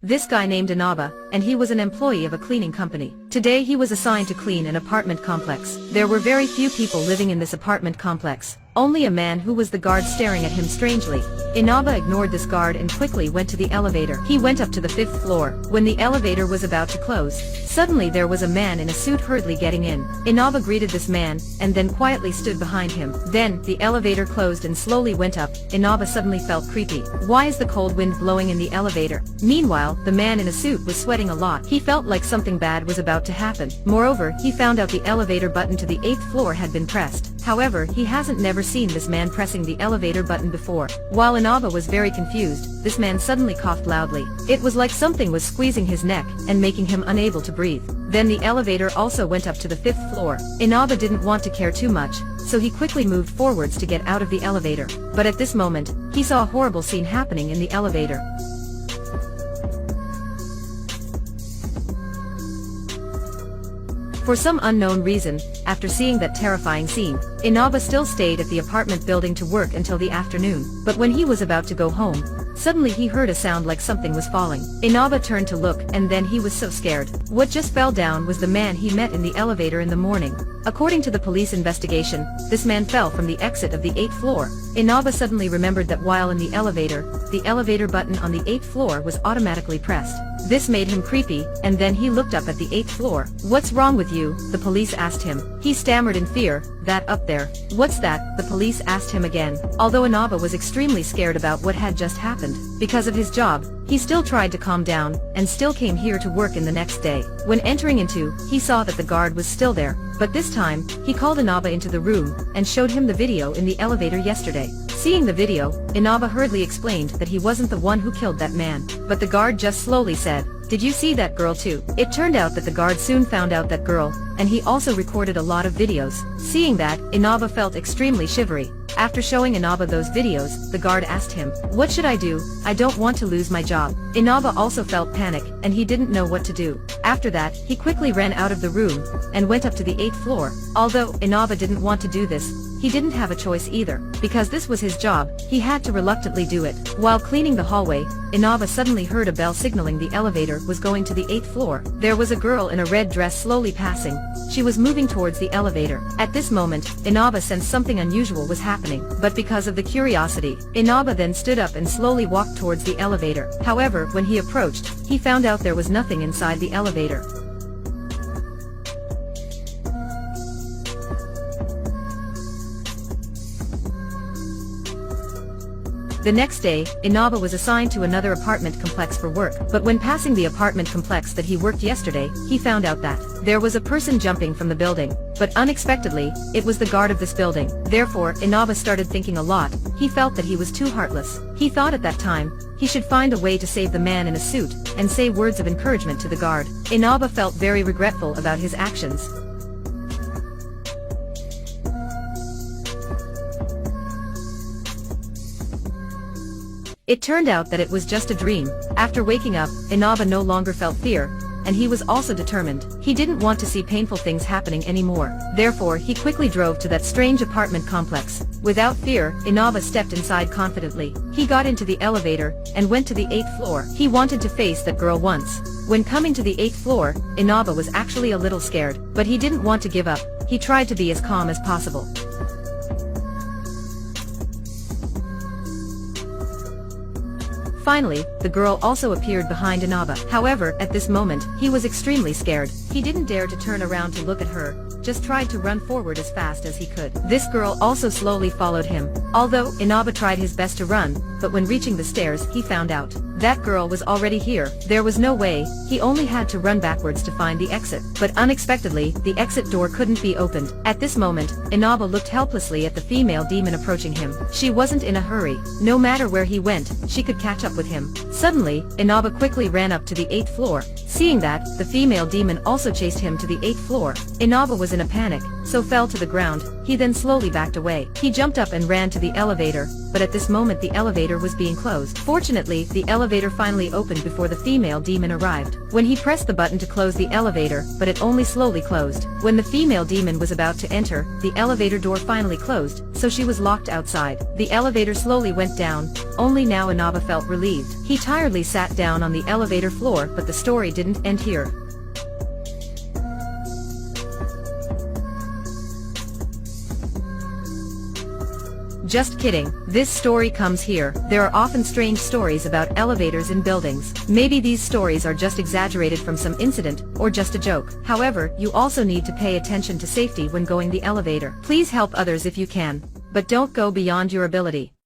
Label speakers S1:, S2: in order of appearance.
S1: This guy named Inaba, and he was an employee of a cleaning company. Today he was assigned to clean an apartment complex. There were very few people living in this apartment complex. Only a man who was the guard staring at him strangely. Inaba ignored this guard and quickly went to the elevator. He went up to the 5th floor. When the elevator was about to close, suddenly there was a man in a suit hurriedly getting in. Inaba greeted this man, and then quietly stood behind him. Then, the elevator closed and slowly went up. Inaba suddenly felt creepy. Why is the cold wind blowing in the elevator? Meanwhile, the man in a suit was sweating a lot. He felt like something bad was about to happen. Moreover, he found out the elevator button to the 8th floor had been pressed. However, he hasn't never seen this man pressing the elevator button before. While Inaba was very confused, this man suddenly coughed loudly. It was like something was squeezing his neck and making him unable to breathe. Then the elevator also went up to the 5th floor. Inaba didn't want to care too much, so he quickly moved forwards to get out of the elevator. But at this moment, he saw a horrible scene happening in the elevator. For some unknown reason, after seeing that terrifying scene, Inaba still stayed at the apartment building to work until the afternoon. But when he was about to go home, suddenly he heard a sound like something was falling. Inaba turned to look, and then he was so scared. What just fell down was the man he met in the elevator in the morning. According to the police investigation, this man fell from the exit of the 8th floor. Inaba suddenly remembered that while in the elevator button on the 8th floor was automatically pressed. This made him creepy, and then he looked up at the 8th floor. "What's wrong with you?" the police asked him. He stammered in fear. "That up there." "What's that?" the police asked him again. Although Inaba was extremely scared about what had just happened, because of his job, he still tried to calm down, and still came here to work in the next day. When entering into, he saw that the guard was still there. But this time, he called Inaba into the room, and showed him the video in the elevator yesterday. Seeing the video, Inaba hurriedly explained that he wasn't the one who killed that man. But the guard just slowly said, "Did you see that girl too?" It turned out that the guard soon found out that girl, and he also recorded a lot of videos. Seeing that, Inaba felt extremely shivery. After showing Inaba those videos, the guard asked him, "What should I do? I don't want to lose my job." Inaba also felt panic, and he didn't know what to do. After that, he quickly ran out of the room, and went up to the 8th floor. Although Inaba didn't want to do this, he didn't have a choice either. Because this was his job, he had to reluctantly do it. While cleaning the hallway, Inaba suddenly heard a bell signaling the elevator was going to the 8th floor. There was a girl in a red dress slowly passing. She was moving towards the elevator. At this moment, Inaba sensed something unusual was happening. But because of the curiosity, Inaba then stood up and slowly walked towards the elevator. However, when he approached, he found out there was nothing inside the elevator. The next day, Inaba was assigned to another apartment complex for work. But when passing the apartment complex that he worked yesterday, he found out that there was a person jumping from the building. But unexpectedly, it was the guard of this building. Therefore, Inaba started thinking a lot. He felt that he was too heartless. He thought at that time, he should find a way to save the man in a suit, and say words of encouragement to the guard. Inaba felt very regretful about his actions. It turned out that it was just a dream. After waking up, Inaba no longer felt fear, and he was also determined. He didn't want to see painful things happening anymore. Therefore, he quickly drove to that strange apartment complex. Without fear, Inaba stepped inside confidently. He got into the elevator, and went to the 8th floor. He wanted to face that girl once. When coming to the 8th floor, Inaba was actually a little scared, but he didn't want to give up. He tried to be as calm as possible. Finally, the girl also appeared behind Inaba. However, at this moment, he was extremely scared. He didn't dare to turn around to look at her, just tried to run forward as fast as he could. This girl also slowly followed him. Although, Inaba tried his best to run, but when reaching the stairs, he found out that girl was already here. There was no way, he only had to run backwards to find the exit. But unexpectedly, the exit door couldn't be opened. At this moment, Inaba looked helplessly at the female demon approaching him. She wasn't in a hurry. No matter where he went, she could catch up with him. Suddenly, Inaba quickly ran up to the 8th floor. Seeing that, the female demon also chased him to the 8th floor. Inaba was in a panic. so fell to the ground. He then slowly backed away. He jumped up and ran to the elevator, but at this moment the elevator was being closed. Fortunately, the elevator finally opened before the female demon arrived. When he pressed the button to close the elevator, but it only slowly closed. When the female demon was about to enter, the elevator door finally closed, so she was locked outside. The elevator slowly went down, only now Inaba felt relieved. He tiredly sat down on the elevator floor, but the story didn't end here. Just kidding, this story comes here. There are often strange stories about elevators in buildings. Maybe these stories are just exaggerated from some incident, or just a joke. However, you also need to pay attention to safety when going the elevator. Please help others if you can, but don't go beyond your ability.